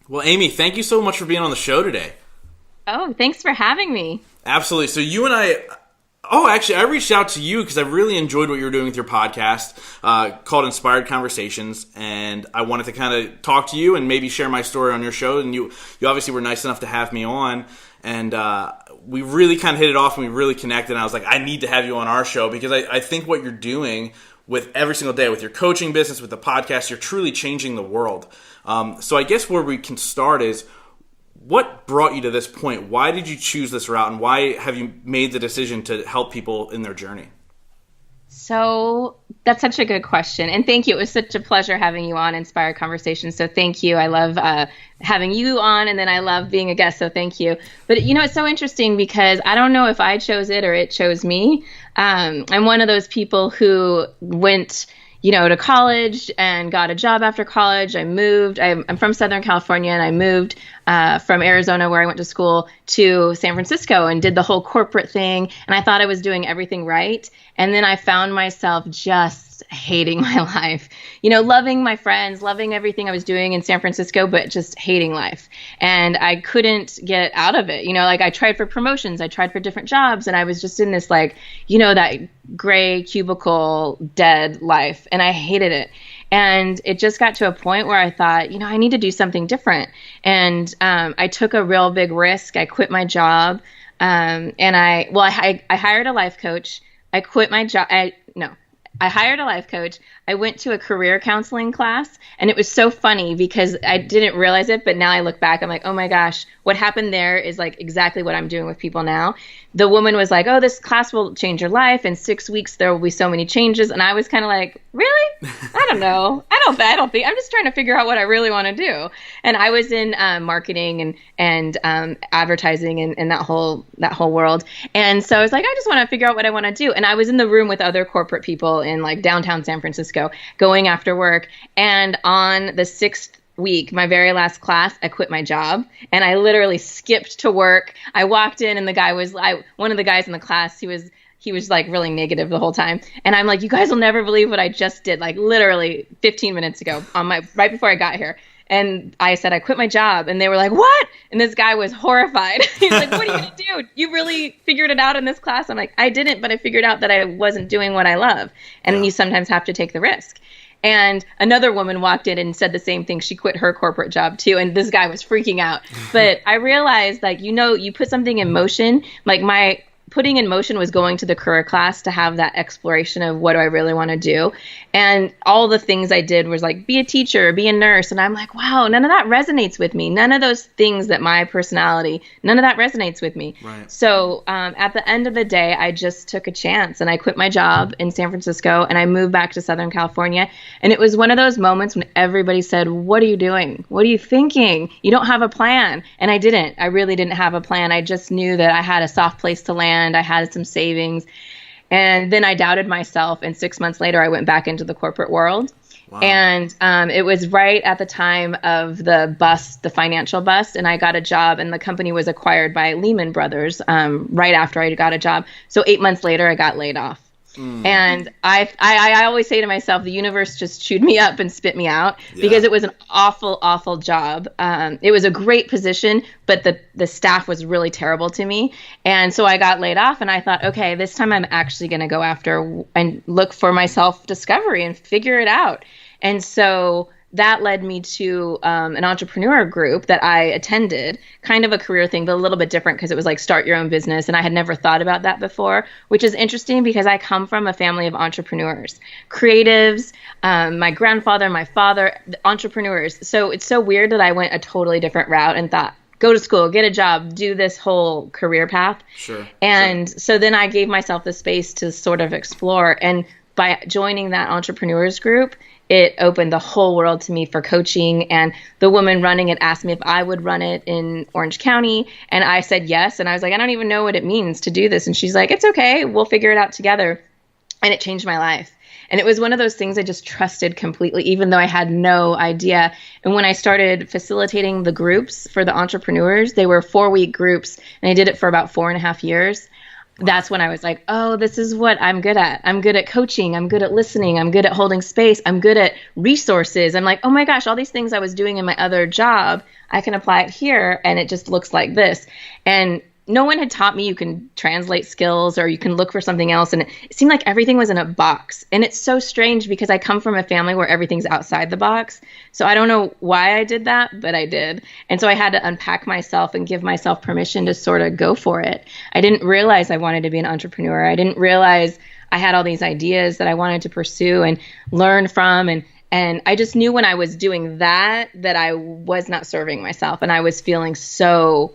Well, Amy, thank you so much for being on the show today. Oh, thanks for having me. Absolutely. So you and I reached out to you because I really enjoyed what you were doing with your podcast called Inspired Conversations, and I wanted to kind of talk to you and maybe share my story on your show. And you obviously were nice enough to have me on, and we really kind of hit it off and we really connected. And I was like, I need to have you on our show because I think what you're doing with every single day, with your coaching business, with the podcast, you're truly changing the world. So I guess where we can start is, what brought you to this point? Why did you choose this route, and why have you made the decision to help people in their journey? So that's such a good question. And thank you. It was such a pleasure having you on Inspired Conversations. So thank you. I love having you on, and then I love being a guest. So thank you. But, it's so interesting because I don't know if I chose it or it chose me. I'm one of those people who went to college and got a job after college. I moved. I'm from Southern California, and I moved from Arizona, where I went to school, to San Francisco and did the whole corporate thing. And I thought I was doing everything right. And then I found myself just hating my life, loving my friends, loving everything I was doing in San Francisco, but just hating life. And I couldn't get out of it. I tried for promotions, I tried for different jobs, and I was just in this that gray cubicle dead life. And I hated it. And it just got to a point where I thought, I need to do something different. And I took a real big risk. I quit my job. And I hired a life coach. I quit my job. I hired a life coach. I went to a career counseling class, and it was so funny because I didn't realize it, but now I look back, I'm like, oh my gosh, what happened there is exactly what I'm doing with people now. The woman was like, oh, this class will change your life. In 6 weeks, there will be so many changes. And I was kind of like, really? I don't know. I don't think, I'm just trying to figure out what I really want to do. And I was in marketing and advertising and that whole world. And so I was like, I just want to figure out what I want to do. And I was in the room with other corporate people in downtown San Francisco going after work. And on the 6th week, my very last class, I quit my job, and I literally skipped to work. I walked in, and one of the guys in the class, he was really negative the whole time. And I'm like, you guys will never believe what I just did, literally 15 minutes ago right before I got here. And I said, I quit my job. And they were like, what? And this guy was horrified. He's like, what are you going to do? You really figured it out in this class? I'm like, I didn't, but I figured out that I wasn't doing what I love. And You sometimes have to take the risk. And another woman walked in and said the same thing. She quit her corporate job too. And this guy was freaking out. But I realized, you put something in motion. My putting in motion was going to the career class to have that exploration of what do I really want to do. And all the things I did was be a teacher, be a nurse. And I'm like, wow, none of that resonates with me. None of those things that my personality, none of that resonates with me. Right. So at the end of the day, I just took a chance and I quit my job in San Francisco and I moved back to Southern California. And it was one of those moments when everybody said, what are you doing? What are you thinking? You don't have a plan. And I didn't. I really didn't have a plan. I just knew that I had a soft place to land. I had some savings. And then I doubted myself. And 6 months later, I went back into the corporate world. Wow. And it was right at the time of the bust, the financial bust. And I got a job, and the company was acquired by Lehman Brothers right after I got a job. So 8 months later, I got laid off. And I always say to myself, the universe just chewed me up and spit me out because it was an awful, awful job. It was a great position, but the staff was really terrible to me. And so I got laid off, and I thought, okay, this time I'm actually going to go after and look for my self-discovery and figure it out. And so that led me to an entrepreneur group that I attended, kind of a career thing, but a little bit different because it was start your own business. And I had never thought about that before, which is interesting because I come from a family of entrepreneurs, creatives, my grandfather, my father, entrepreneurs. So it's so weird that I went a totally different route and thought, go to school, get a job, do this whole career path. Sure. And so then I gave myself the space to sort of explore. And by joining that entrepreneurs group, it opened the whole world to me for coaching. And the woman running it asked me if I would run it in Orange County. And I said yes. And I was like, I don't even know what it means to do this. And she's like, it's okay. We'll figure it out together. And it changed my life. And it was one of those things I just trusted completely, even though I had no idea. And when I started facilitating the groups for the entrepreneurs, they were 4-week groups. And I did it for about 4.5 years. That's when I was like, oh, this is what I'm good at. I'm good at coaching. I'm good at listening. I'm good at holding space. I'm good at resources. I'm like, oh my gosh, all these things I was doing in my other job, I can apply it here, and it just looks like this. And no one had taught me you can translate skills or you can look for something else. And it seemed like everything was in a box. And it's so strange because I come from a family where everything's outside the box. So I don't know why I did that, but I did. And so I had to unpack myself and give myself permission to sort of go for it. I didn't realize I wanted to be an entrepreneur. I didn't realize I had all these ideas that I wanted to pursue and learn from. And I just knew when I was doing that I was not serving myself. And I was feeling so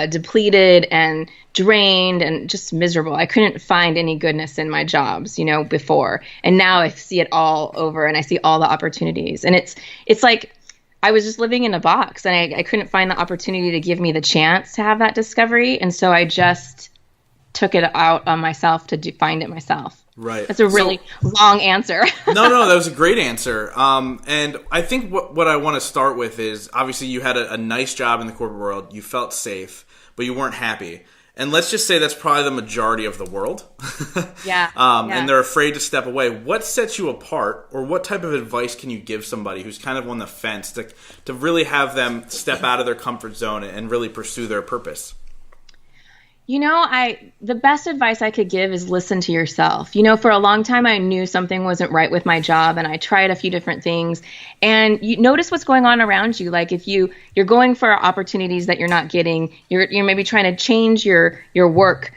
depleted and drained and just miserable. I couldn't find any goodness in my jobs, before. And now I see it all over and I see all the opportunities. And it's like I was just living in a box and I couldn't find the opportunity to give me the chance to have that discovery. And so I just took it out on myself to find it myself. Right. That's a really long answer. No, that was a great answer. And I think what I want to start with is, obviously you had a nice job in the corporate world. You felt safe, but you weren't happy. And let's just say that's probably the majority of the world. Yeah. And they're afraid to step away. What sets you apart, or what type of advice can you give somebody who's kind of on the fence to really have them step out of their comfort zone and really pursue their purpose? The best advice I could give is listen to yourself. For a long time, I knew something wasn't right with my job, and I tried a few different things. And you notice what's going on around you. Like if you're going for opportunities that you're not getting, you're maybe trying to change your work,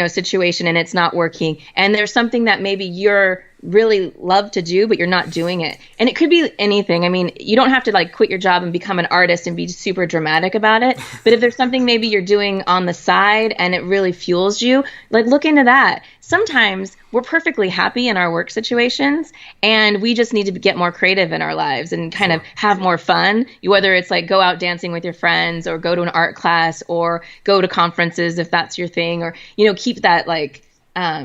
situation, and it's not working. And there's something that maybe you're really love to do, but you're not doing it. And it could be anything. I mean, you don't have to quit your job and become an artist and be super dramatic about it. But if there's something maybe you're doing on the side and it really fuels you, look into that. Sometimes we're perfectly happy in our work situations and we just need to get more creative in our lives and kind of have more fun. Whether it's go out dancing with your friends or go to an art class or go to conferences if that's your thing, or, keep that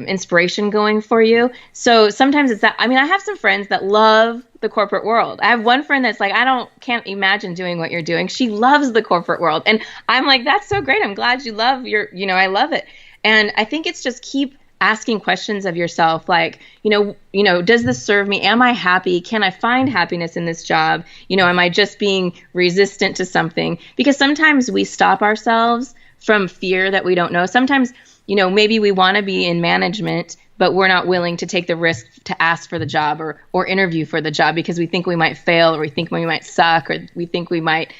inspiration going for you. So sometimes it's that. I mean, I have some friends that love the corporate world. I have one friend that's like, can't imagine doing what you're doing. She loves the corporate world. And I'm like, that's so great. I'm glad you love I love it. And I think it's just keep asking questions of yourself, does this serve me? Am I happy? Can I find happiness in this job? Am I just being resistant to something? Because sometimes we stop ourselves from fear that we don't know. Sometimes maybe we want to be in management, but we're not willing to take the risk to ask for the job or interview for the job because we think we might fail, or we think we might suck, or we think we might,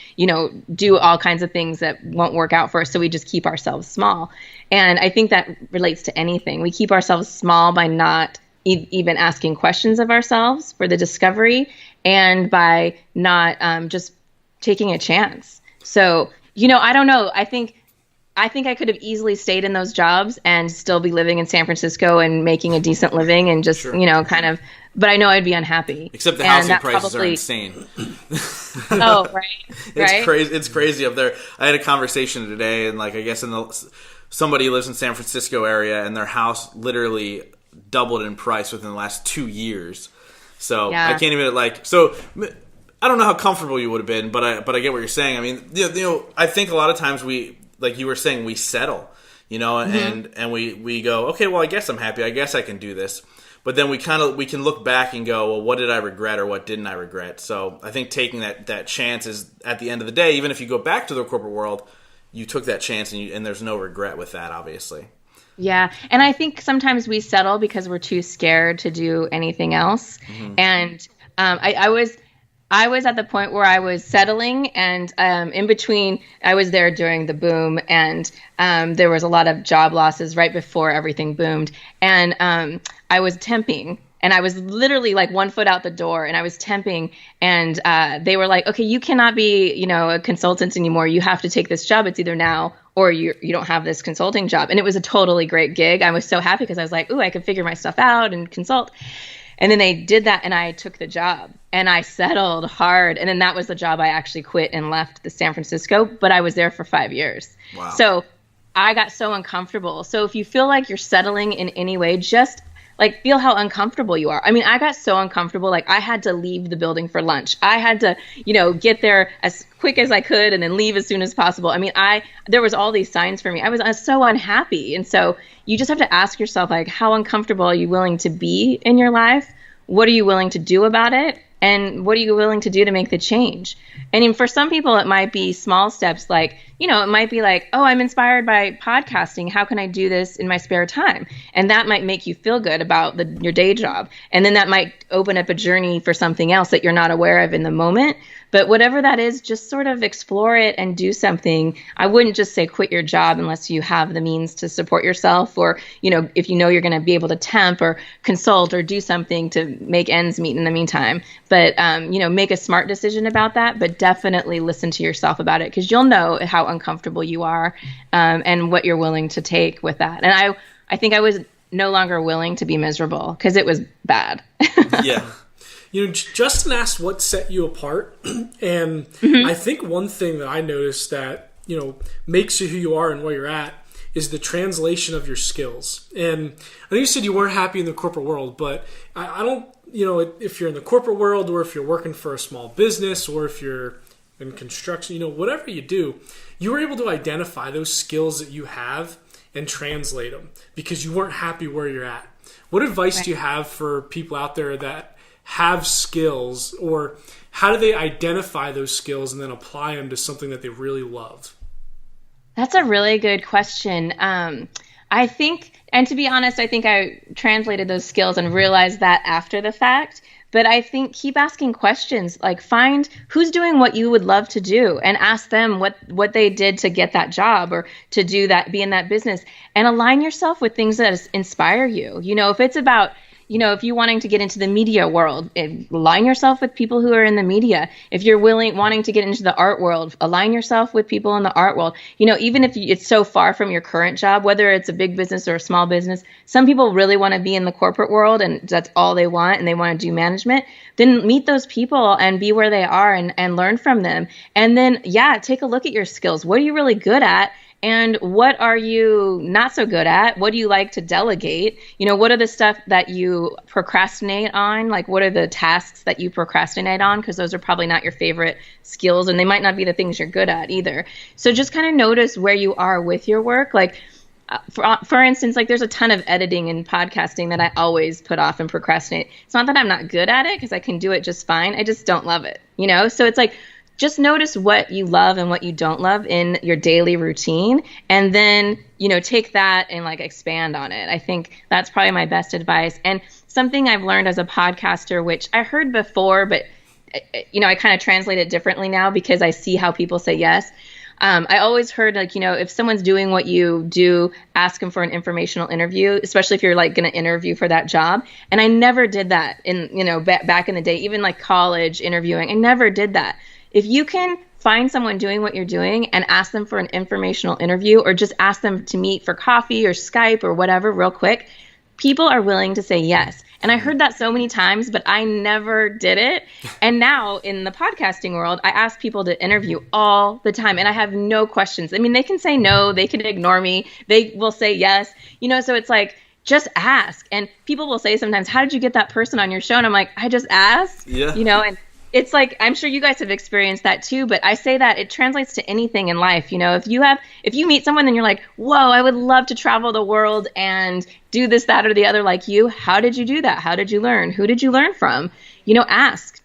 do all kinds of things that won't work out for us. So we just keep ourselves small. And I think that relates to anything. We keep ourselves small by not even asking questions of ourselves for the discovery, and by not just taking a chance. So, I don't know. I think I could have easily stayed in those jobs and still be living in San Francisco and making a decent living and just, but I know I'd be unhappy. Except the housing prices are insane. Oh, right. It's crazy. It's crazy up there. I had a conversation today, and I guess somebody lives in San Francisco area, and their house literally doubled in price within the last 2 years. So yeah. I can't even so. I don't know how comfortable you would have been, but I get what you're saying. I mean, I think a lot of times we, like you were saying, we settle, mm-hmm. and we go, okay, well, I guess I'm happy. I guess I can do this. But then we can look back and go, well, what did I regret or what didn't I regret? So I think taking that chance is, at the end of the day, even if you go back to the corporate world, you took that chance and there's no regret with that, obviously. Yeah. And I think sometimes we settle because we're too scared to do anything else. Mm-hmm. And I was at the point where I was settling, and in between, I was there during the boom, and there was a lot of job losses right before everything boomed. And I was temping, and I was literally 1 foot out the door, and I was temping, and they were like, okay, you cannot be, a consultant anymore. You have to take this job. It's either now or you don't have this consulting job. And it was a totally great gig. I was so happy because I was like, ooh, I could figure my stuff out and consult. And then they did that, and I took the job, and I settled hard. And then that was the job I actually quit and left the San Francisco, but I was there for 5 years. Wow. So I got so uncomfortable. So if you feel like you're settling in any way, just like feel how uncomfortable you are. I mean, I got so uncomfortable, like I had to leave the building for lunch. I had to, get there as quick as I could and then leave as soon as possible. I mean, there was all these signs for me. I was so unhappy. And so you just have to ask yourself, like, how uncomfortable are you willing to be in your life? What are you willing to do about it? And what are you willing to do to make the change? And for some people, it might be small steps like, it might be like, oh, I'm inspired by podcasting. How can I do this in my spare time? And that might make you feel good about your day job. And then that might open up a journey for something else that you're not aware of in the moment. But whatever that is, just sort of explore it and do something. I wouldn't just say quit your job unless you have the means to support yourself, or, if you're going to be able to temp or consult or do something to make ends meet in the meantime. But, make a smart decision about that, but definitely listen to yourself about it, because you'll know how uncomfortable you are, and what you're willing to take with that. And I think I was no longer willing to be miserable because it was bad. Yeah. Justin asked what set you apart, and I think one thing that I noticed that, makes you who you are and where you're at is the translation of your skills. And I know you said you weren't happy in the corporate world, but I don't, if you're in the corporate world, or if you're working for a small business, or if you're in construction, whatever you do, you were able to identify those skills that you have and translate them because you weren't happy where you're at. What advice do you have for people out there that have skills, or how do they identify those skills and then apply them to something that they really love? That's a really good question. I think, and to be honest, I think I translated those skills and realized that after the fact. But I think keep asking questions, like find who's doing what you would love to do and ask them what they did to get that job or to do that, be in that business, and align yourself with things that inspire you. If it's about, if you're wanting to get into the media world, align yourself with people who are in the media. If you're wanting to get into the art world, align yourself with people in the art world. Even if it's so far from your current job, whether it's a big business or a small business, some people really want to be in the corporate world and that's all they want and they want to do management. Then meet those people and be where they are and learn from them. And then, take a look at your skills. What are you really good at? And what are you not so good at? What do you like to delegate? What are the stuff that you procrastinate on? Like, what are the tasks that you procrastinate on? Because those are probably not your favorite skills, and they might not be the things you're good at either. So just kind of notice where you are with your work. Like, for instance, like there's a ton of editing and podcasting that I always put off and procrastinate. It's not that I'm not good at it, because I can do it just fine. I just don't love it, So it's like, just notice what you love and what you don't love in your daily routine, and then, take that and like expand on it. I think that's probably my best advice. And something I've learned as a podcaster, which I heard before, but, I kind of translate it differently now because I see how people say yes. I always heard like, if someone's doing what you do, ask them for an informational interview, especially if you're like going to interview for that job. And I never did that in, back in the day, even like college interviewing. I never did that. If you can find someone doing what you're doing and ask them for an informational interview, or just ask them to meet for coffee or Skype or whatever real quick, people are willing to say yes. And I heard that so many times, but I never did it. And now in the podcasting world, I ask people to interview all the time, and I have no questions. I mean, they can say no, they can ignore me, they will say yes, so it's like, just ask. And people will say sometimes, how did you get that person on your show? And I'm like, I just asked, and it's like, I'm sure you guys have experienced that too, but I say that it translates to anything in life. If you meet someone and you're like, whoa, I would love to travel the world and do this, that, or the other like you. How did you do that? How did you learn? Who did you learn from?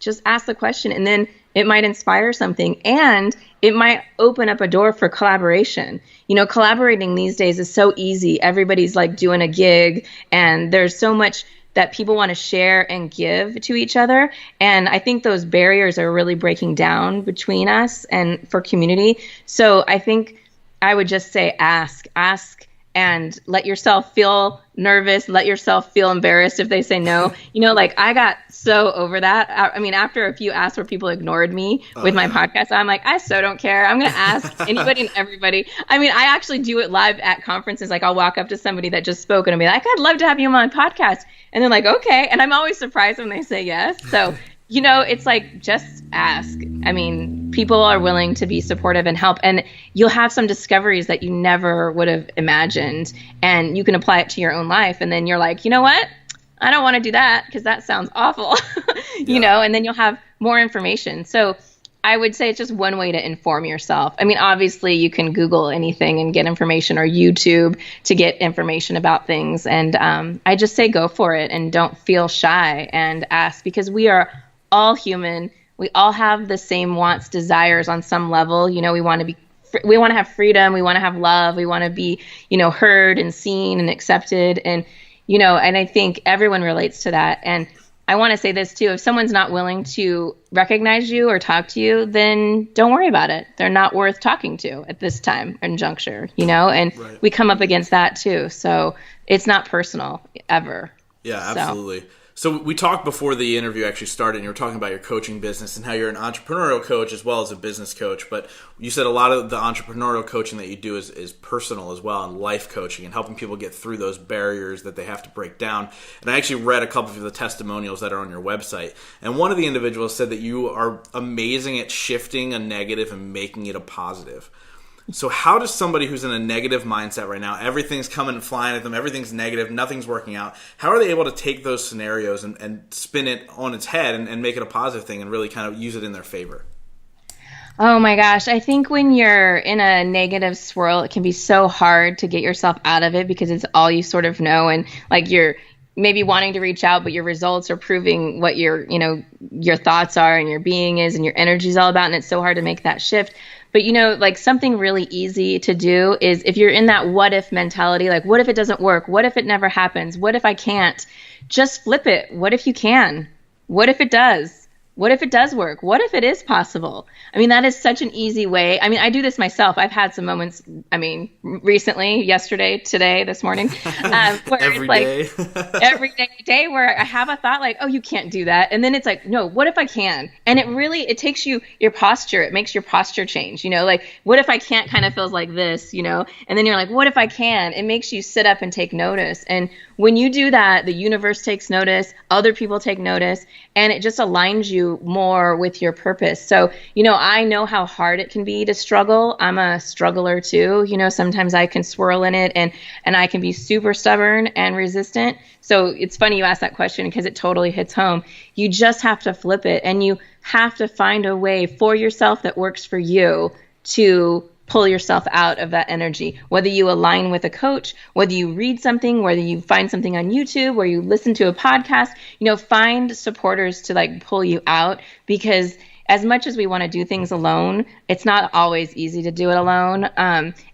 Just ask the question, and then it might inspire something, and it might open up a door for collaboration. Collaborating these days is so easy. Everybody's like doing a gig, and there's so much that people want to share and give to each other. And I think those barriers are really breaking down between us and for community. So I think I would just say ask, and let yourself feel nervous, let yourself feel embarrassed if they say no. Like I got so over that. I mean, after a few asks where people ignored me with my podcast, I'm like, I so don't care. I'm going to ask anybody and everybody. I mean, I actually do it live at conferences. Like I'll walk up to somebody that just spoke and I'll be like, I'd love to have you on my podcast. And they're like, okay. And I'm always surprised when they say yes. So, it's like, just ask. I mean, people are willing to be supportive and help, and you'll have some discoveries that you never would have imagined, and you can apply it to your own life. And then you're like, you know what? I don't want to do that because that sounds awful, and then you'll have more information. So I would say it's just one way to inform yourself. I mean, obviously you can Google anything and get information, or YouTube to get information about things. And I just say go for it and don't feel shy and ask, because we are all human. We all have the same wants, desires on some level. We want to have freedom. We want to have love. We want to be, heard and seen and accepted. And, and I think everyone relates to that. And I want to say this too. If someone's not willing to recognize you or talk to you, then don't worry about it. They're not worth talking to at this time and juncture, and we come up against that too. So it's not personal ever. Yeah, absolutely. So we talked before the interview actually started, and you were talking about your coaching business and how you're an entrepreneurial coach as well as a business coach. But you said a lot of the entrepreneurial coaching that you do is personal as well, and life coaching and helping people get through those barriers that they have to break down. And I actually read a couple of the testimonials that are on your website. And one of the individuals said that you are amazing at shifting a negative and making it a positive. So how does somebody who's in a negative mindset right now, everything's coming and flying at them, everything's negative, nothing's working out, how are they able to take those scenarios and spin it on its head and make it a positive thing and really kind of use it in their favor? Oh my gosh. I think when you're in a negative swirl, it can be so hard to get yourself out of it because it's all you sort of know. And like you're maybe wanting to reach out, but your results are proving what your thoughts are and your being is and your energy is all about. And it's so hard to make that shift. But, like something really easy to do is if you're in that what if mentality, like what if it doesn't work? What if it never happens? What if I can't? Just flip it. What if you can? What if it does? What if it does work? What if it is possible? I mean, that is such an easy way. I mean, I do this myself. I've had some moments, recently, yesterday, today, this morning, where every it's like day. every day where I have a thought like, oh, you can't do that. And then it's like, no, what if I can? And it takes your posture. It makes your posture change, like what if I can't kind of feels like this, and then you're like, what if I can? It makes you sit up and take notice. And when you do that, the universe takes notice, other people take notice, and it just aligns you more with your purpose. So, I know how hard it can be to struggle. I'm a struggler too. Sometimes I can swirl in it and I can be super stubborn and resistant. So it's funny you asked that question because it totally hits home. You just have to flip it, and you have to find a way for yourself that works for you to pull yourself out of that energy, whether you align with a coach, whether you read something, whether you find something on YouTube, or you listen to a podcast, find supporters to like pull you out, because as much as we want to do things alone, it's not always easy to do it alone.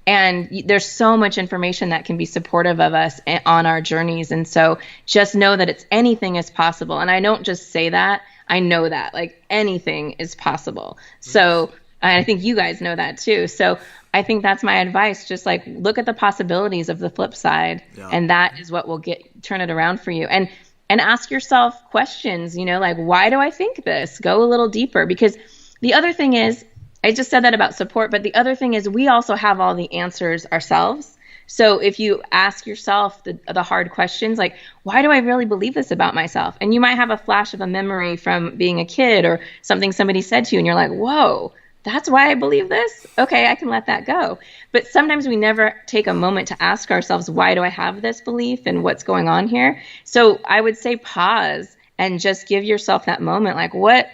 And there's so much information that can be supportive of us on our journeys. And so just know that anything is possible. And I don't just say that, I know that like anything is possible. So I think you guys know that too. So I think that's my advice. Just like look at the possibilities of the flip side, and that is what will turn it around for you. And ask yourself questions, like, why do I think this? Go a little deeper, because the other thing is, I just said that about support, but the other thing is we also have all the answers ourselves. So if you ask yourself the hard questions, like, why do I really believe this about myself? And you might have a flash of a memory from being a kid or something somebody said to you, and you're like, whoa, that's why I believe this? Okay, I can let that go. But sometimes we never take a moment to ask ourselves, why do I have this belief and what's going on here? So I would say pause and just give yourself that moment. Like, why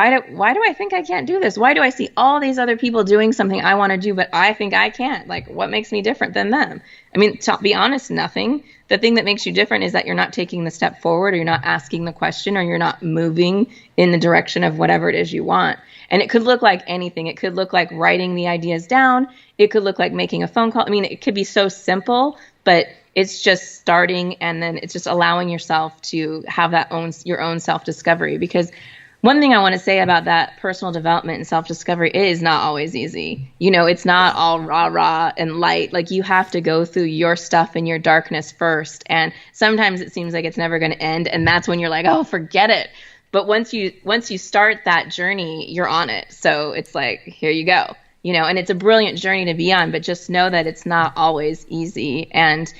do I think I can't do this? Why do I see all these other people doing something I want to do, but I think I can't? Like, what makes me different than them? I mean, to be honest, nothing. The thing that makes you different is that you're not taking the step forward, or you're not asking the question, or you're not moving in the direction of whatever it is you want. And it could look like anything. It could look like writing the ideas down. It could look like making a phone call. I mean, it could be so simple, but it's just starting, and then it's just allowing yourself to have your own self-discovery. Because one thing I want to say about that personal development and self-discovery is not always easy. It's not all rah and light. Like, you have to go through your stuff and your darkness first. And sometimes it seems like it's never going to end. And that's when you're like, oh, forget it. But once you start that journey, you're on it. So it's like, here you go, and it's a brilliant journey to be on, but just know that it's not always easy. And,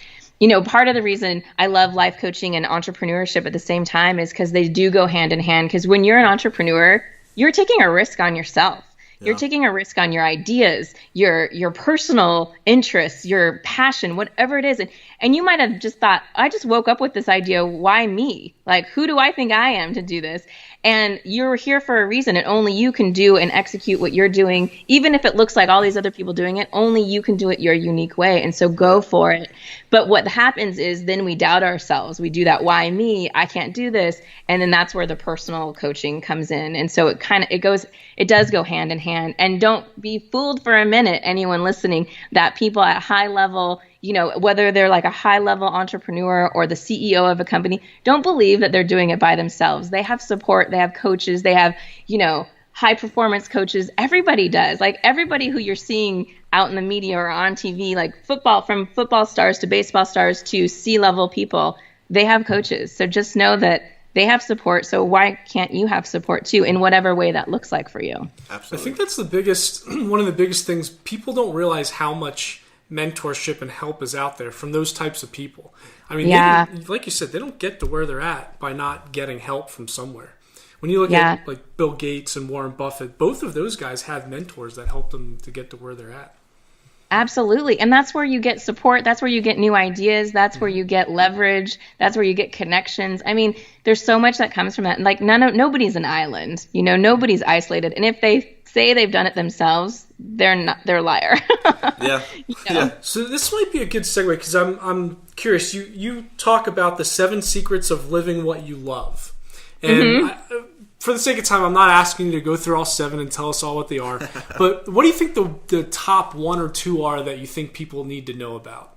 part of the reason I love life coaching and entrepreneurship at the same time is because they do go hand in hand. Because when you're an entrepreneur, you're taking a risk on yourself. You're taking a risk on your ideas, your personal interests, your passion, whatever it is. And you might have just thought, I just woke up with this idea. Why me? Like, who do I think I am to do this? And you're here for a reason, and only you can do and execute what you're doing. Even if it looks like all these other people doing it, only you can do it your unique way. And so go for it. But what happens is then we doubt ourselves. We do that, why me? I can't do this. And then that's where the personal coaching comes in. And so it does go hand in hand. And don't be fooled for a minute, anyone listening, that people at high level, whether they're like a high level entrepreneur or the CEO of a company, don't believe that they're doing it by themselves. They have support, they have coaches, they have, high performance coaches. Everybody does. Like everybody who you're seeing out in the media or on TV, like from football stars to baseball stars to C-level people, they have coaches. So just know that they have support. So why can't you have support too, in whatever way that looks like for you? Absolutely. I think that's one of the biggest things. People don't realize how much mentorship and help is out there from those types of people. I mean, like you said, they don't get to where they're at by not getting help from somewhere. When you look at like Bill Gates and Warren Buffett, both of those guys had mentors that helped them to get to where they're at. Absolutely. And that's where you get support. That's where you get new ideas. That's where you get leverage. That's where you get connections. I mean, there's so much that comes from that. Like nobody's an island, nobody's isolated. And if they say they've done it themselves, they're a liar. Yeah. So this might be a good segue because I'm curious. You talk about the 7 secrets of living what you love. And for the sake of time, I'm not asking you to go through all 7 and tell us all what they are. But what do you think the top 1 or 2 are that you think people need to know about?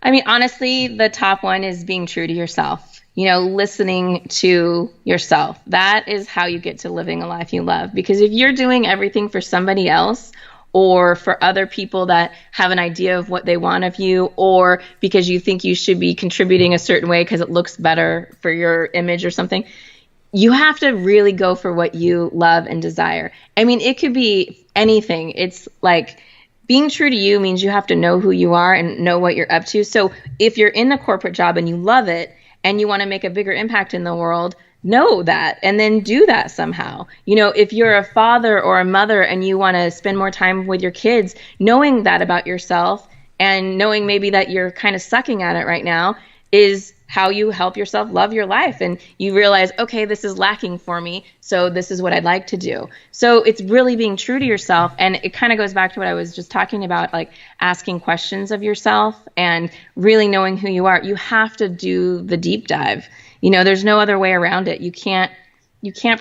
I mean, honestly, the top one is being true to yourself. Listening to yourself. That is how you get to living a life you love. Because if you're doing everything for somebody else or for other people that have an idea of what they want of you, or because you think you should be contributing a certain way because it looks better for your image or something, you have to really go for what you love and desire. I mean, it could be anything. It's like being true to you means you have to know who you are and know what you're up to. So if you're in the corporate job and you love it and you want to make a bigger impact in the world, know that and then do that somehow. If you're a father or a mother and you want to spend more time with your kids, knowing that about yourself and knowing maybe that you're kind of sucking at it right now is how you help yourself love your life. And you realize, okay, this is lacking for me, so this is what I'd like to do. So it's really being true to yourself. And it kind of goes back to what I was just talking about, like asking questions of yourself and really knowing who you are. You have to do the deep dive. There's no other way around it. You can't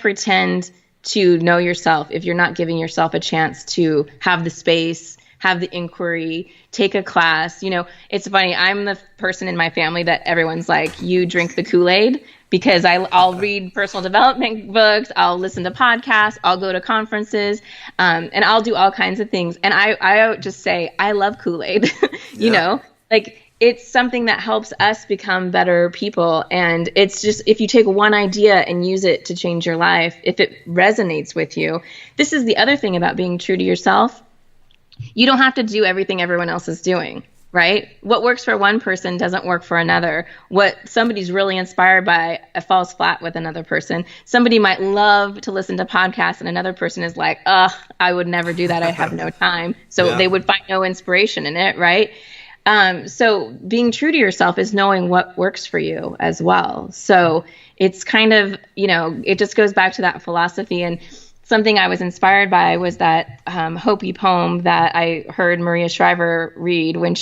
pretend to know yourself if you're not giving yourself a chance to have the space, have the inquiry, take a class. It's funny. I'm the person in my family that everyone's like, you drink the Kool-Aid, because I'll read personal development books. I'll listen to podcasts. I'll go to conferences, and I'll do all kinds of things. And I just say, I love Kool-Aid, it's something that helps us become better people. And it's just, if you take one idea and use it to change your life, if it resonates with you, this is the other thing about being true to yourself. You don't have to do everything everyone else is doing, right? What works for one person doesn't work for another. What somebody's really inspired by falls flat with another person. Somebody might love to listen to podcasts and another person is like, I would never do that. I have no time. So they would find no inspiration in it, right? So being true to yourself is knowing what works for you as well. So it's kind of, it just goes back to that philosophy. And something I was inspired by was that Hopi poem that I heard Maria Shriver read when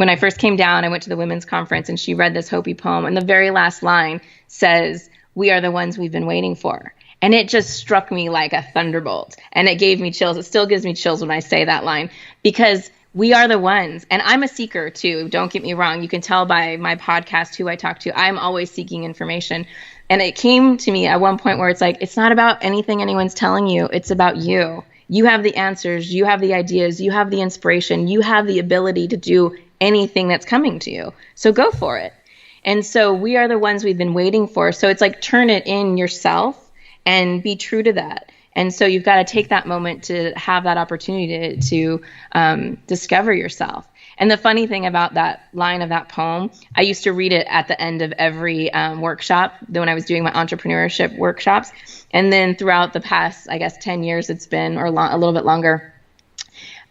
I first came down. I went to the women's conference and she read this Hopi poem. And the very last line says, "We are the ones we've been waiting for." And it just struck me like a thunderbolt. And it gave me chills. It still gives me chills when I say that line, because we are the ones. And I'm a seeker too. Don't get me wrong. You can tell by my podcast who I talk to. I'm always seeking information. And it came to me at one point where it's like, it's not about anything anyone's telling you. It's about you. You have the answers. You have the ideas. You have the inspiration. You have the ability to do anything that's coming to you. So go for it. And so we are the ones we've been waiting for. So it's like, turn it in yourself and be true to that. And so you've got to take that moment to have that opportunity to discover yourself. And the funny thing about that line of that poem, I used to read it at the end of every workshop when I was doing my entrepreneurship workshops. And then throughout the past, I guess, 10 years it's been, or a little bit longer,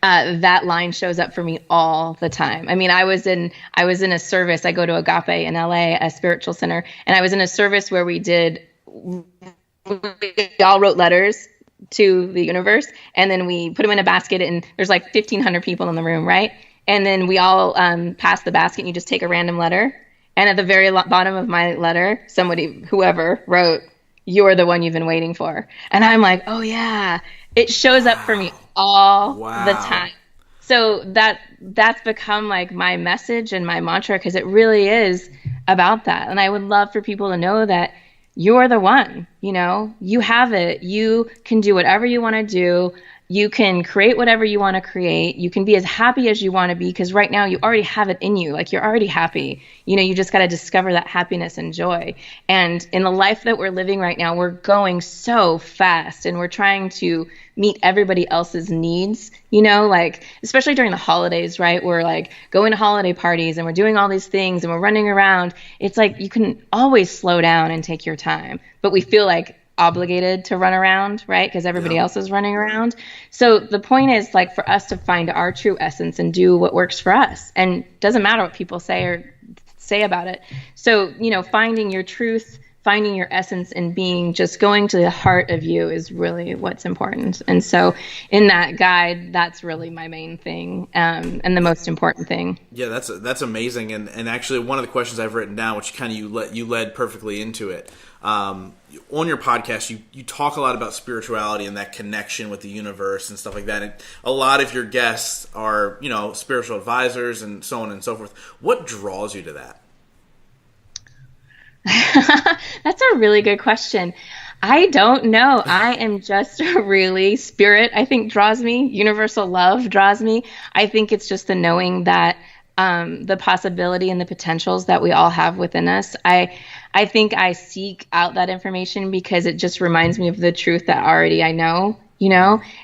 that line shows up for me all the time. I mean, I was in a service. I go to Agape in LA, a spiritual center, and I was in a service where we all wrote letters to the universe, and then we put them in a basket, and there's like 1,500 people in the room, right? And then we all pass the basket, and you just take a random letter. And at the very bottom of my letter, whoever wrote, "You're the one you've been waiting for." And I'm like, oh yeah, it shows up for me all the time. So that's become like my message and my mantra, because it really is about that. And I would love for people to know that you're the one, you have it. You can do whatever you want to do. You can create whatever you want to create. You can be as happy as you want to be, because right now you already have it in you. Like, you're already happy. You just got to discover that happiness and joy. And in the life that we're living right now, we're going so fast, and we're trying to meet everybody else's needs, like, especially during the holidays, right? We're like going to holiday parties, and we're doing all these things, and we're running around. It's like you can always slow down and take your time, but we feel like obligated to run around, right? Because everybody else is running around. So the point is, like, for us to find our true essence and do what works for us. And doesn't matter what people say about it. So, finding your truth, finding your essence, and going to the heart of you is really what's important. And so in that guide, that's really my main thing, and the most important thing. Yeah, that's amazing. And actually, one of the questions I've written down, which kind of you led perfectly into it. On your podcast, you talk a lot about spirituality and that connection with the universe and stuff like that. And a lot of your guests are, spiritual advisors and so on and so forth. What draws you to that? That's a really good question. I don't know. I am just really spirit, I think, draws me. Universal love draws me. I think it's just the knowing that the possibility and the potentials that we all have within us. I think I seek out that information because it just reminds me of the truth that already I know,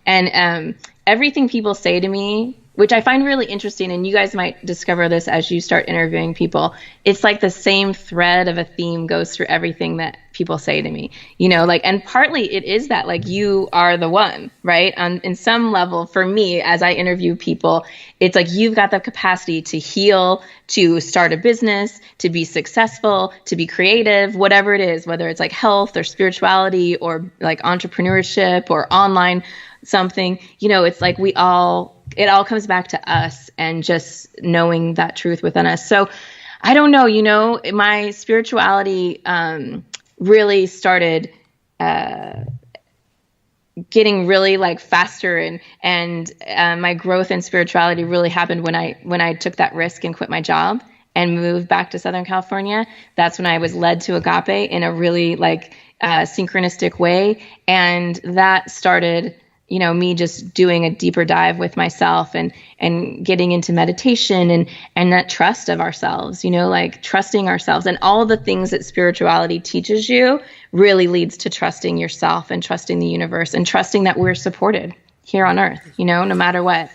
and everything people say to me, which I find really interesting, and you guys might discover this as you start interviewing people, it's like the same thread of a theme goes through everything that people say to me, and partly it is that, like, you are the one, right? In some level, for me, as I interview people, it's like you've got the capacity to heal, to start a business, to be successful, to be creative, whatever it is, whether it's like health or spirituality or like entrepreneurship or online something, it's like it all comes back to us and just knowing that truth within us. So I don't know, my spirituality really started getting really like faster, and my growth in spirituality really happened when I took that risk and quit my job and moved back to Southern California. That's when I was led to Agape in a really like synchronistic way, and that started me just doing a deeper dive with myself and getting into meditation and that trust of ourselves, like trusting ourselves, and all the things that spirituality teaches you really leads to trusting yourself and trusting the universe and trusting that we're supported here on earth, no matter what.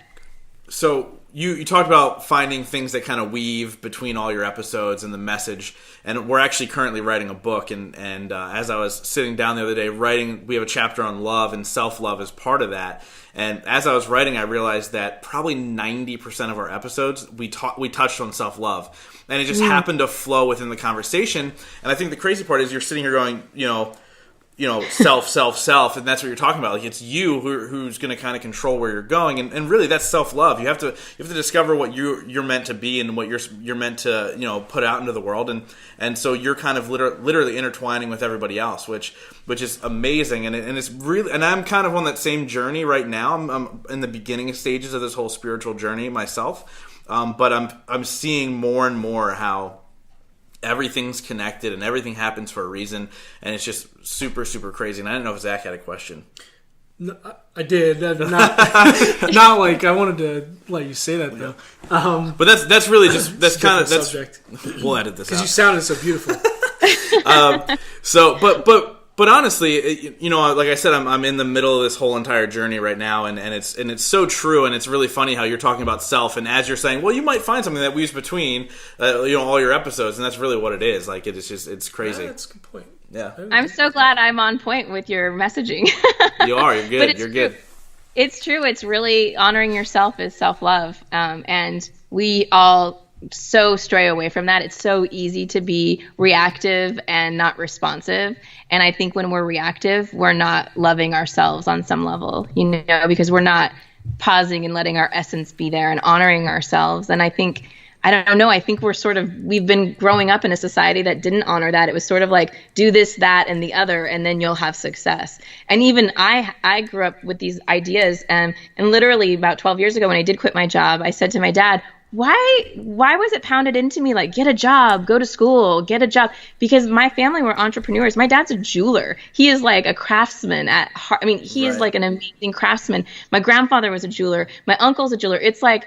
So you talked about finding things that kind of weave between all your episodes and the message, and we're actually currently writing a book, and as I was sitting down the other day writing, we have a chapter on love, and self-love is part of that. And as I was writing, I realized that probably 90% of our episodes we touched on self-love, and it just happened to flow within the conversation. And I think the crazy part is you're sitting here going, self, and that's what you're talking about. Like, it's you who's going to kind of control where you're going, and really that's self-love. You have to discover what you're meant to be and what you're meant to put out into the world, and so you're kind of literally intertwining with everybody else, which is amazing, and it's really, and I'm kind of on that same journey right now. I'm in the beginning stages of this whole spiritual journey myself, but I'm seeing more and more how everything's connected and everything happens for a reason, and it's just super, super crazy. And I didn't know if Zach had a question. No, I did. Not like I wanted to let you say that though. But that's really just that's kind of that's subject. We'll edit this out because you sounded so beautiful. But But honestly, like I said, I'm in the middle of this whole entire journey right now, and it's so true, and it's really funny how you're talking about self, and as you're saying, well, you might find something that weaves between, all your episodes, and that's really what it is. Like it's crazy. Yeah, that's a good point. Yeah, I'm so glad I'm on point with your messaging. You are. You're good. You're good. It's true. It's really honoring yourself is self-love, and we all so stray away from that. It's so easy to be reactive and not responsive. And I think when we're reactive, we're not loving ourselves on some level, because we're not pausing and letting our essence be there and honoring ourselves. And I think we've been growing up in a society that didn't honor that. It was sort of like, do this, that, and the other, and then you'll have success. And even I grew up with these ideas. And literally about 12 years ago, when I did quit my job, I said to my dad, why was it pounded into me like, get a job, go to school, get a job? Because my family were entrepreneurs. My dad's a jeweler. He is like a craftsman at heart. I mean, he is like an amazing craftsman. My grandfather was a jeweler. My uncle's a jeweler. It's like,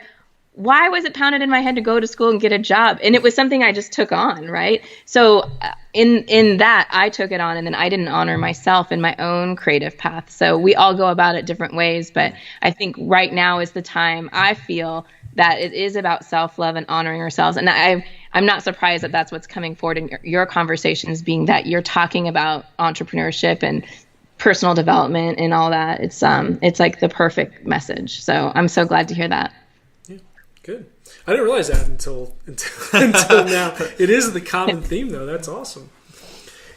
why was it pounded in my head to go to school and get a job? And it was something I just took on, right? So in that, I took it on, and then I didn't honor myself in my own creative path. So we all go about it different ways, but I think right now is the time I feel that it is about self-love and honoring ourselves. And I'm not surprised that that's what's coming forward in your conversations, being that you're talking about entrepreneurship and personal development and all that. It's like the perfect message. So I'm so glad to hear that. Good. I didn't realize that until now. It is the common theme, though. That's awesome.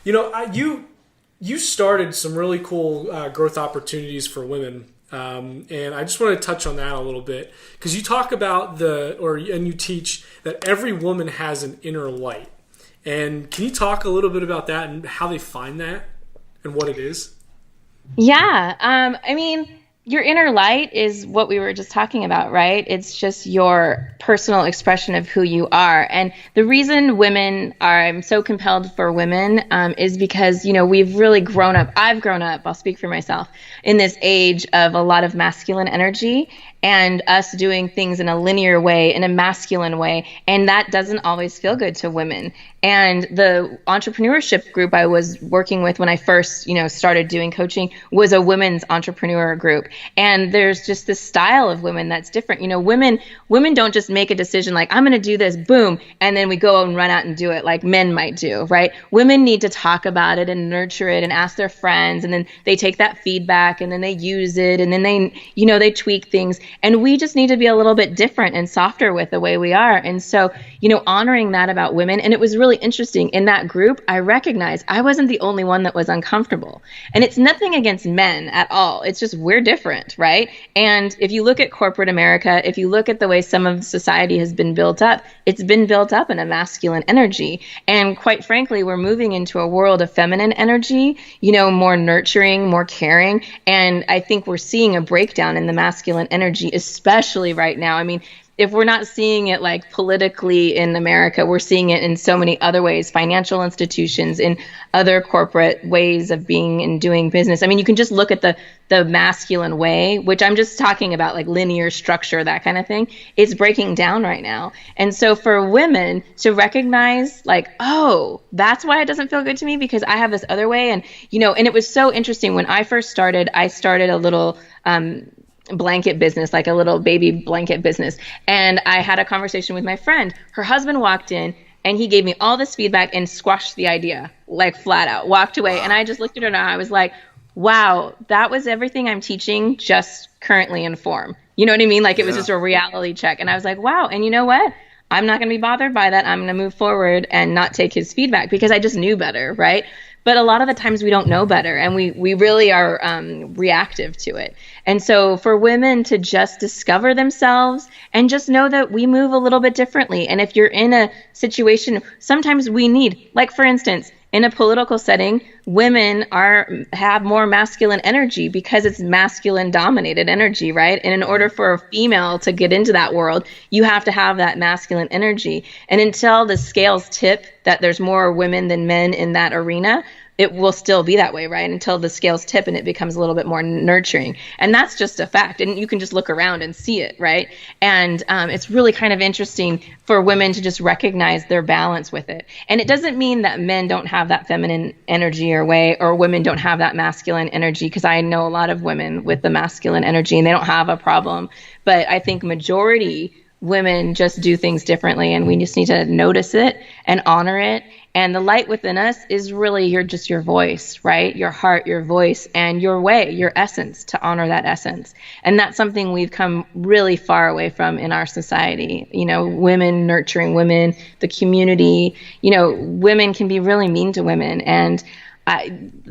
You started some really cool growth opportunities for women, and I just want to touch on that a little bit because you talk about and you teach that every woman has an inner light. And can you talk a little bit about that and how they find that and what it is? Yeah. Your inner light is what we were just talking about, right? It's just your personal expression of who you are. And the reason I'm so compelled for women is because, we've really grown up. I've grown up, I'll speak for myself, in this age of a lot of masculine energy and us doing things in a linear way, in a masculine way. And that doesn't always feel good to women. And the entrepreneurship group I was working with when I first, started doing coaching was a women's entrepreneur group. And there's just this style of women that's different. Women don't just make a decision like, I'm going to do this, boom, and then we go and run out and do it like men might do, right? Women need to talk about it and nurture it and ask their friends, and then they take that feedback and then they use it, and then they tweak things. And we just need to be a little bit different and softer with the way we are. And so, honoring that about women. And it was really interesting in that group. I recognized I wasn't the only one that was uncomfortable. And it's nothing against men at all. It's just we're different, right? And if you look at corporate America, if you look at the way some of society has been built up, it's been built up in a masculine energy. And quite frankly, we're moving into a world of feminine energy, more nurturing, more caring. And I think we're seeing a breakdown in the masculine energy, especially right now. If we're not seeing it like politically in America, we're seeing it in so many other ways, financial institutions, in other corporate ways of being and doing business. You can just look at the masculine way, which I'm just talking about like linear structure, that kind of thing. It's breaking down right now. And so for women to recognize like, oh, that's why it doesn't feel good to me because I have this other way. And, and it was so interesting when I first started, I started a little, blanket business, like a little baby blanket business. And I had a conversation with my friend. Her husband walked in and he gave me all this feedback and squashed the idea, like flat out, walked away. Wow. And I just looked at her and I was like, wow, that was everything I'm teaching, just currently in form. You know what I mean? Like it was just a reality check. And I was like, wow. And you know what? I'm not going to be bothered by that. I'm going to move forward and not take his feedback because I just knew better, right? But a lot of the times we don't know better and we really are reactive to it. And so for women to just discover themselves and just know that we move a little bit differently. And if you're in a situation, sometimes we need, like for instance, in a political setting, women have more masculine energy because it's masculine dominated energy, right? And in order for a female to get into that world, you have to have that masculine energy. And until the scales tip that there's more women than men in that arena, it will still be that way, right? Until the scales tip and it becomes a little bit more nurturing. And that's just a fact. And you can just look around and see it, right? And it's really kind of interesting for women to just recognize their balance with it. And it doesn't mean that men don't have that feminine energy or way, or women don't have that masculine energy, because I know a lot of women with the masculine energy and they don't have a problem. But I think majority women just do things differently, and we just need to notice it and honor it. And the light within us is really your voice, right? Your heart, your voice, and your way, your essence, to honor that essence. And that's something we've come really far away from in our society. Women nurturing women, the community, women can be really mean to women. And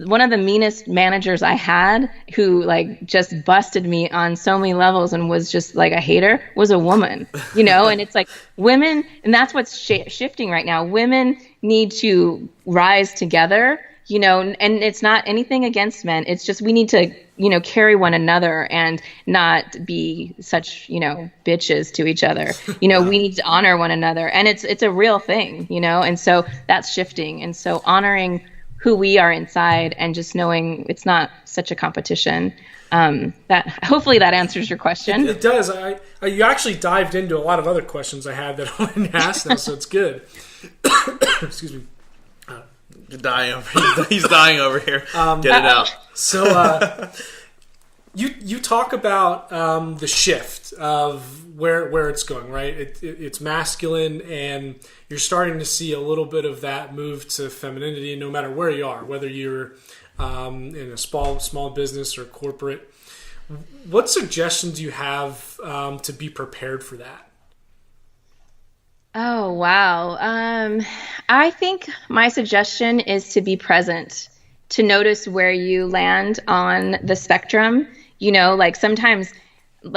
one of the meanest managers I had, who just busted me on so many levels and was just like a hater, was a woman, and it's like women, and that's what's shifting right now. Women need to rise together, and it's not anything against men. It's just we need to, carry one another and not be such, bitches to each other. We need to honor one another, and it's a real thing, and so that's shifting. And so honoring who we are inside and just knowing it's not such a competition. That hopefully that answers your question. It does. You actually dived into a lot of other questions I had that I wanted to ask now, so it's good. Excuse me. He's dying over here. Get it out. So you talk about the shift of where it's going, right? It's masculine, and you're starting to see a little bit of that move to femininity, no matter where you are, whether you're in a small business or corporate. What suggestions do you have to be prepared for that? Oh, wow. I think my suggestion is to be present, to notice where you land on the spectrum.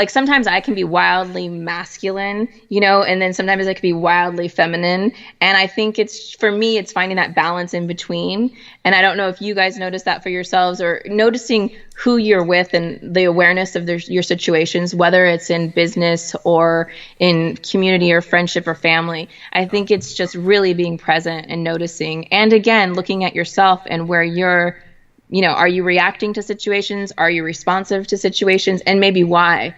Sometimes I can be wildly masculine, and then sometimes I can be wildly feminine. And I think for me, it's finding that balance in between. And I don't know if you guys notice that for yourselves, or noticing who you're with and the awareness of your situations, whether it's in business or in community or friendship or family. I think it's just really being present and noticing. And again, looking at yourself and where you're, are you reacting to situations? Are you responsive to situations? And maybe why?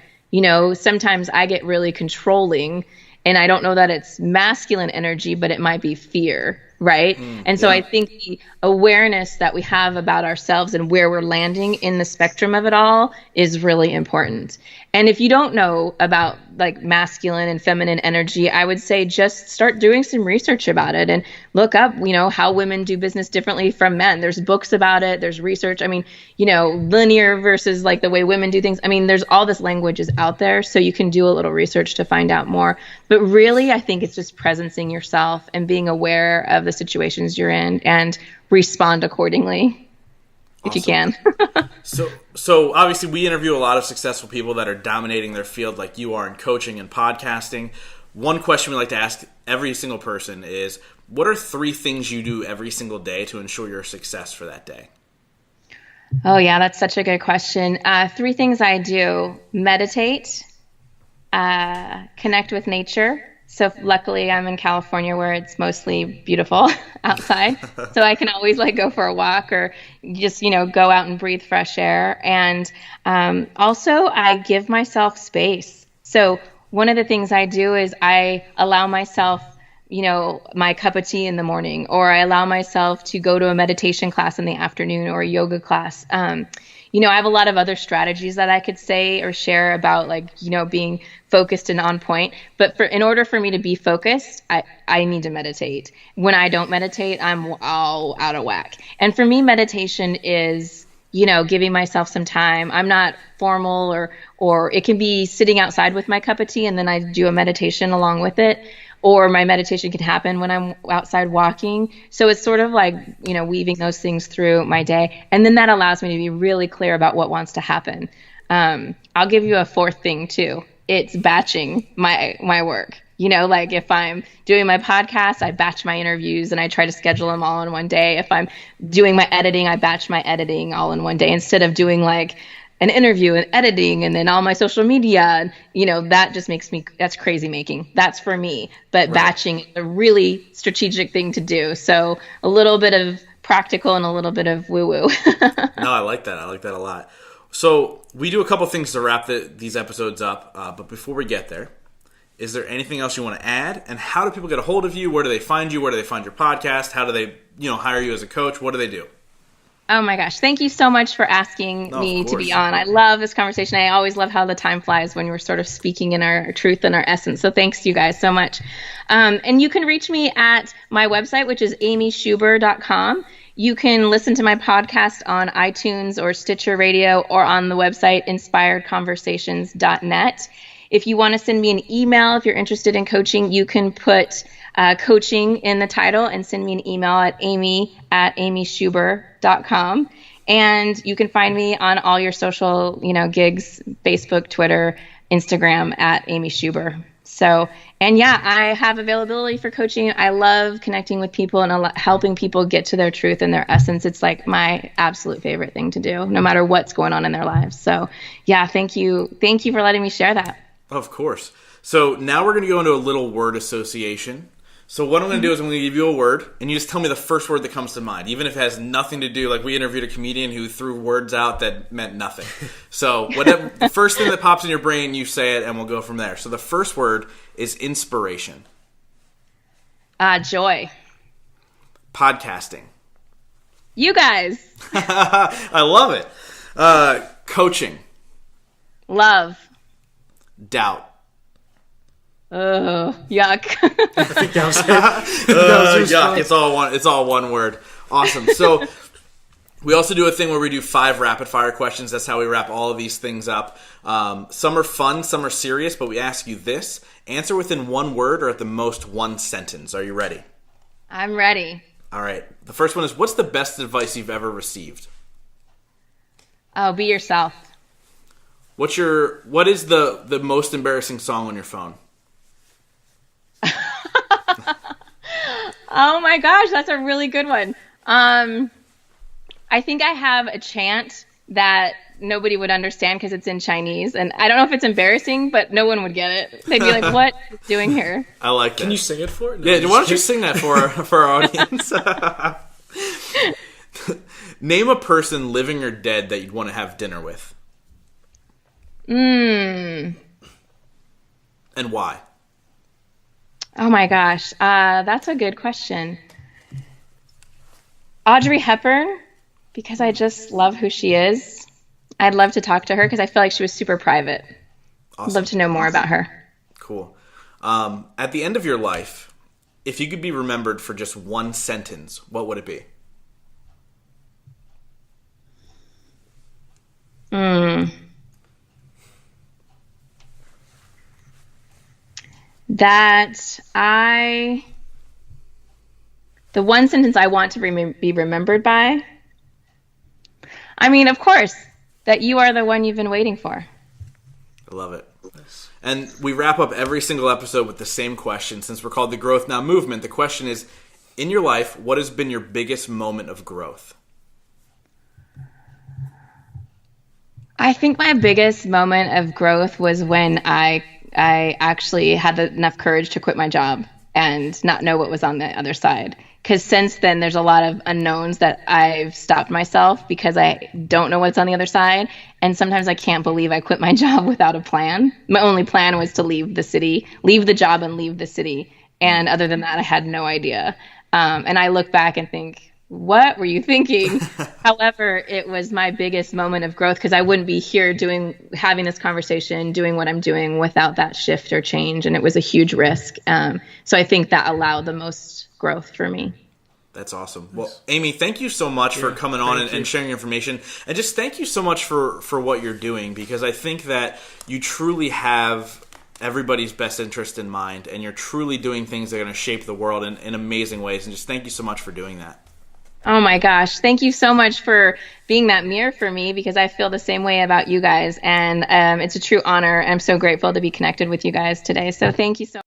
Sometimes I get really controlling, and I don't know that it's masculine energy, but it might be fear, right? And so I think the awareness that we have about ourselves and where we're landing in the spectrum of it all is really important. And if you don't know about masculine and feminine energy, I would say just start doing some research about it and look up, how women do business differently from men. There's books about it. There's research. I mean, linear versus the way women do things. I mean, there's all this language is out there, so you can do a little research to find out more. But really, I think it's just presencing yourself and being aware of the situations you're in and respond accordingly. If you can. So obviously we interview a lot of successful people that are dominating their field like you are in coaching and podcasting. One question we like to ask every single person is, what are 3 things you do every single day to ensure your success for that day? Oh yeah, that's such a good question. 3 things I do: meditate, connect with nature. So luckily I'm in California where it's mostly beautiful outside. So I can always go for a walk or just, go out and breathe fresh air. And also I give myself space. So one of the things I do is I allow myself, my cup of tea in the morning, or I allow myself to go to a meditation class in the afternoon or a yoga class. I have a lot of other strategies that I could say or share about being focused and on point. But in order for me to be focused, I need to meditate. When I don't meditate, I'm all out of whack. And for me, meditation is, giving myself some time. I'm not formal, or it can be sitting outside with my cup of tea and then I do a meditation along with it. Or my meditation can happen when I'm outside walking. So it's sort of weaving those things through my day. And then that allows me to be really clear about what wants to happen. I'll give you a 4th thing too. It's batching my work. If I'm doing my podcast, I batch my interviews and I try to schedule them all in one day. If I'm doing my editing, I batch my editing all in one day instead of doing an interview and editing and then all my social media. That just that's crazy making. That's for me. But Batching is a really strategic thing to do. So a little bit of practical and a little bit of woo-woo. No, I like that. I like that a lot. So we do a couple things to wrap these episodes up, but before we get there, is there anything else you want to add? And how do people get a hold of you? Where do they find you? Where do they find your podcast? How do they, hire you as a coach? What do they do? Oh my gosh. Thank you so much for asking me to be on. I love this conversation. I always love how the time flies when we're sort of speaking in our truth and our essence. So thanks you guys so much. And you can reach me at my website, which is amyschuber.com. You can listen to my podcast on iTunes or Stitcher Radio or on the website inspiredconversations.net. If you want to send me an email, if you're interested in coaching, you can put coaching in the title and send me an email at amy@amyschuber.com. And you can find me on all your social, gigs, Facebook, Twitter, Instagram at Amy Schuber. So, and yeah, I have availability for coaching. I love connecting with people and helping people get to their truth and their essence. It's like my absolute favorite thing to do, no matter what's going on in their lives. So yeah, thank you. Thank you for letting me share that. Of course. So now we're going to go into a little word association. So what I'm going to do is I'm going to give you a word, and you just tell me the first word that comes to mind, even if it has nothing to do. Like we interviewed a comedian who threw words out that meant nothing. So whatever the first thing that pops in your brain, you say it, and we'll go from there. So the first word is inspiration. Joy. Podcasting. You guys. I love it. Coaching. Love. Doubt. Oh, yuck. I think that was it. Yuck. It's all one word. Awesome. So we also do a thing where we do 5 rapid fire questions. That's how we wrap all of these things up. Some are fun, some are serious, but we ask you this. Answer within one word or at the most one sentence. Are you ready? I'm ready. All right. The first one is, what's the best advice you've ever received? Oh, be yourself. What is the most embarrassing song on your phone? Oh my gosh, that's a really good one. I think I have a chant that nobody would understand because it's in Chinese, and I don't know if it's embarrassing, but no one would get it. They'd be like, "What are you doing here?" I like that. Can you sing it for it? No, yeah, why don't you sing that for our audience? Name a person, living or dead, that you'd want to have dinner with. And why? Oh my gosh, that's a good question. Audrey Hepburn, because I just love who she is. I'd love to talk to her because I feel like she was super private. Awesome. I'd love to know more about her. Cool. At the end of your life, if you could be remembered for just one sentence, what would it be? The one sentence I want to be remembered by, I mean, of course, that you are the one you've been waiting for. I love it. And we wrap up every single episode with the same question. Since we're called the Growth Now Movement, the question is, in your life, what has been your biggest moment of growth? I think my biggest moment of growth was when I actually had enough courage to quit my job and not know what was on the other side. Because since then, there's a lot of unknowns that I've stopped myself because I don't know what's on the other side. And sometimes I can't believe I quit my job without a plan. My only plan was to leave the job and leave the city. And other than that, I had no idea. And I look back and think, what were you thinking? However, it was my biggest moment of growth because I wouldn't be here having this conversation, doing what I'm doing without that shift or change. And it was a huge risk. So I think that allowed the most growth for me. That's awesome. Well, Amy, thank you so much for coming on and sharing information. And just thank you so much for what you're doing, because I think that you truly have everybody's best interest in mind, and you're truly doing things that are going to shape the world in amazing ways. And just thank you so much for doing that. Oh my gosh. Thank you so much for being that mirror for me, because I feel the same way about you guys. And it's a true honor. I'm so grateful to be connected with you guys today. So thank you so much.